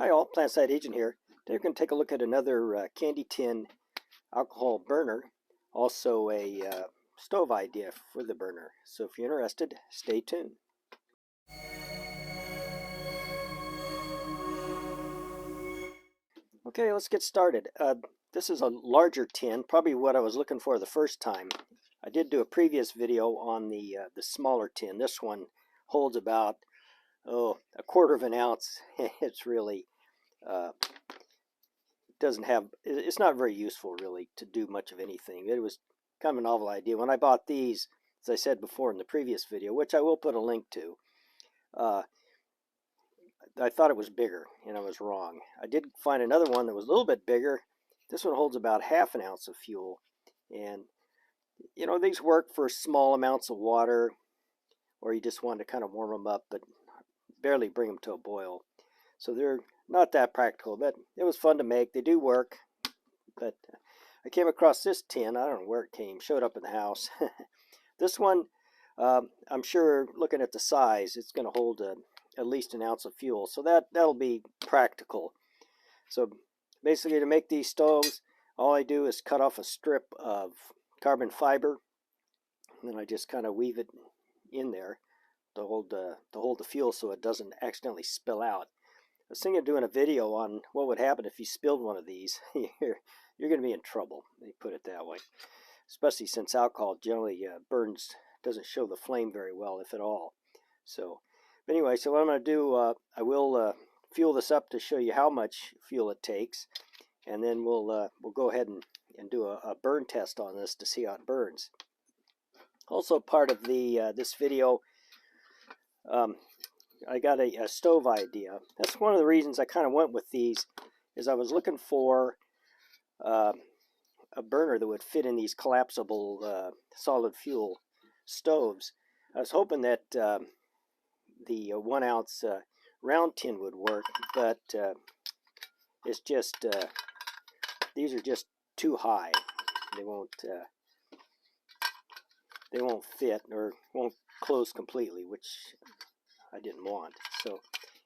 Hi all, Plantside Agent here. Today we're going to take a look at another candy tin alcohol burner, also a stove idea for the burner. So if you're interested, stay tuned. Okay, let's get started. This is a larger tin, probably what I was looking for the first time. I did do a previous video on the smaller tin. This one holds about, a quarter of an ounce. It's really it's not very useful really to do much of anything. It was kind of a novel idea. When I bought these, as I said before in the previous video, which I will put a link to, I thought it was bigger, and I was wrong. I did find another one that was a little bit bigger. This one holds about half an ounce of fuel, and you know, these work for small amounts of water, or you just want to kind of warm them up, but barely bring them to a boil. So they're not that practical, but it was fun to make. They do work. But I came across this tin. I don't know where it came. Showed up in the house. This one, I'm sure, looking at the size, it's going to hold at least an ounce of fuel. So that'll be practical. So basically, to make these stoves, all I do is cut off a strip of carbon fiber, and then I just kind of weave it in there to hold the fuel so it doesn't accidentally spill out. I was thinking of doing a video on what would happen if you spilled one of these. You're going to be in trouble, they put it that way. Especially since alcohol generally burns, doesn't show the flame very well, if at all. So, but anyway, so what I'm going to do, I will fuel this up to show you how much fuel it takes, and then we'll go ahead and do a burn test on this to see how it burns. Also, part of this video, I got a stove idea. That's one of the reasons I kind of went with these, is I was looking for a burner that would fit in these collapsible solid fuel stoves. I was hoping that the 1 ounce round tin would work, but it's just these are just too high. They won't fit, or won't close completely, which I didn't want. So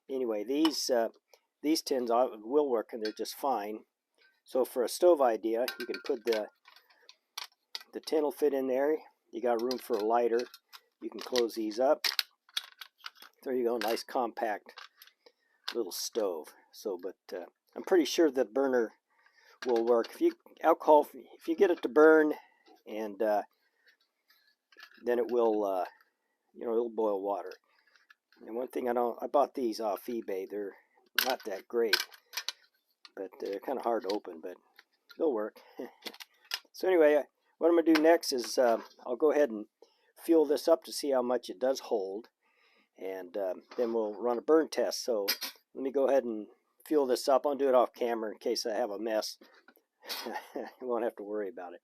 anyway, these tins will work, and they're just fine. So for a stove idea, you can put the tin will fit in there. You got room for a lighter. You can close these up. There you go, nice compact little stove. So, but I'm pretty sure the burner will work. If you get it to burn, and then it will, it'll boil water. And one thing I bought these off eBay. They're not that great, but they're kind of hard to open, but they'll work. So anyway, what I'm going to do next is I'll go ahead and fuel this up to see how much it does hold, and then we'll run a burn test. So let me go ahead and fuel this up. I'll do it off camera in case I have a mess. You won't have to worry about it.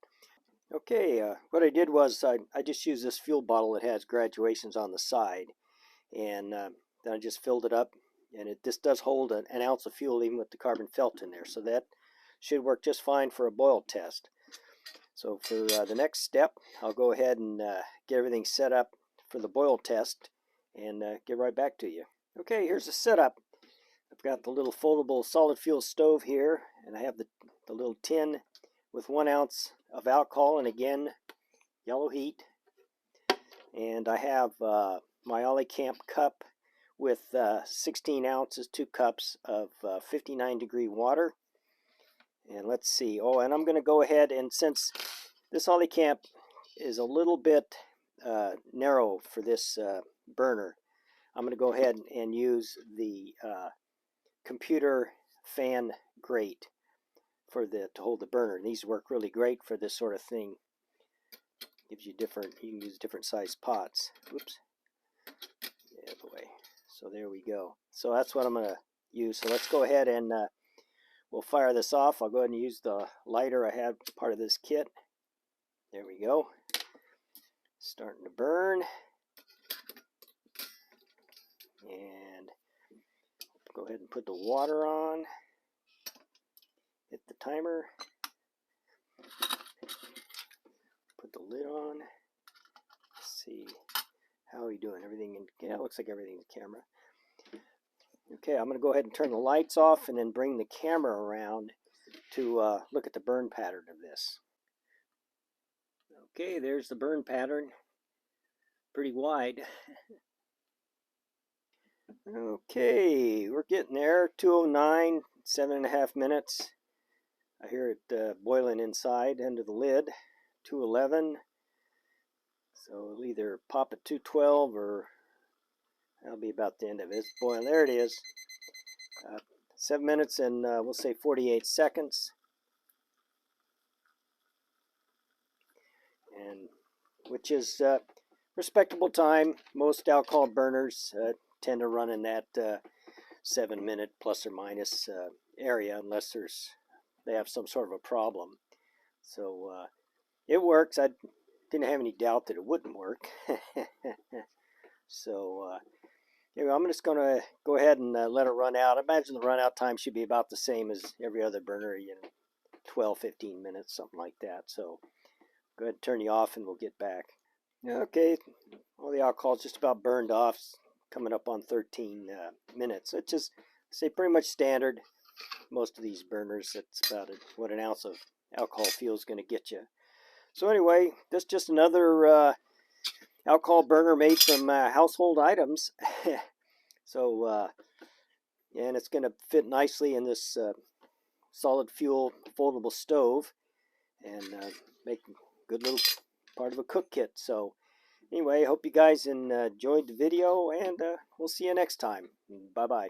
Okay, what I did was I just used this fuel bottle that has graduations on the side, and then I just filled it up, and this does hold an ounce of fuel even with the carbon felt in there, so that should work just fine for a boil test. So for the next step, I'll go ahead and get everything set up for the boil test, and get right back to you. Okay, here's the setup. I've got the little foldable solid fuel stove here, and I have the little tin with 1 ounce of alcohol, and again, yellow heat. And I have my Ollie Camp cup with 16 ounces, 2 cups of 59-degree water. And let's see. Oh, and I'm going to go ahead, and since this Ollie Camp is a little bit narrow for this burner, I'm going to go ahead and use the computer fan grate to hold the burner. And these work really great for this sort of thing. Gives you you can use different size pots. Oops. Yeah, boy. So there we go. So that's what I'm going to use. So let's go ahead and we'll fire this off. I'll go ahead and use the lighter I had part of this kit. There we go. Starting to burn. And go ahead and put the water on. Hit the timer. Put the lid on. Let's see. How are we doing? Everything in, yeah, it looks like everything's in camera. Okay, I'm going to go ahead and turn the lights off and then bring the camera around to look at the burn pattern of this. Okay, there's the burn pattern. Pretty wide. Okay, we're getting there. 209, 7.5 minutes. I hear it boiling inside under the lid. 211. So we'll either pop at 212 or that'll be about the end of it. It's boiling. There it is. 7 minutes and we'll say 48 seconds. And which is respectable time. Most alcohol burners tend to run in that 7 minute plus or minus area unless they have some sort of a problem. So it works. I didn't have any doubt that it wouldn't work. So anyway, I'm just going to go ahead and let it run out. I imagine the run out time should be about the same as every other burner, 12, 15 minutes, something like that. So go ahead and turn you off and we'll get back. Okay, all the alcohol is just about burned off, coming up on 13 minutes. It's just, say, pretty much standard. Most of these burners, that's about what an ounce of alcohol fuel is going to get you. So anyway, this is just another alcohol burner made from household items. So, and it's going to fit nicely in this solid fuel foldable stove and make a good little part of a cook kit. So anyway, I hope you guys enjoyed the video, and we'll see you next time. Bye-bye.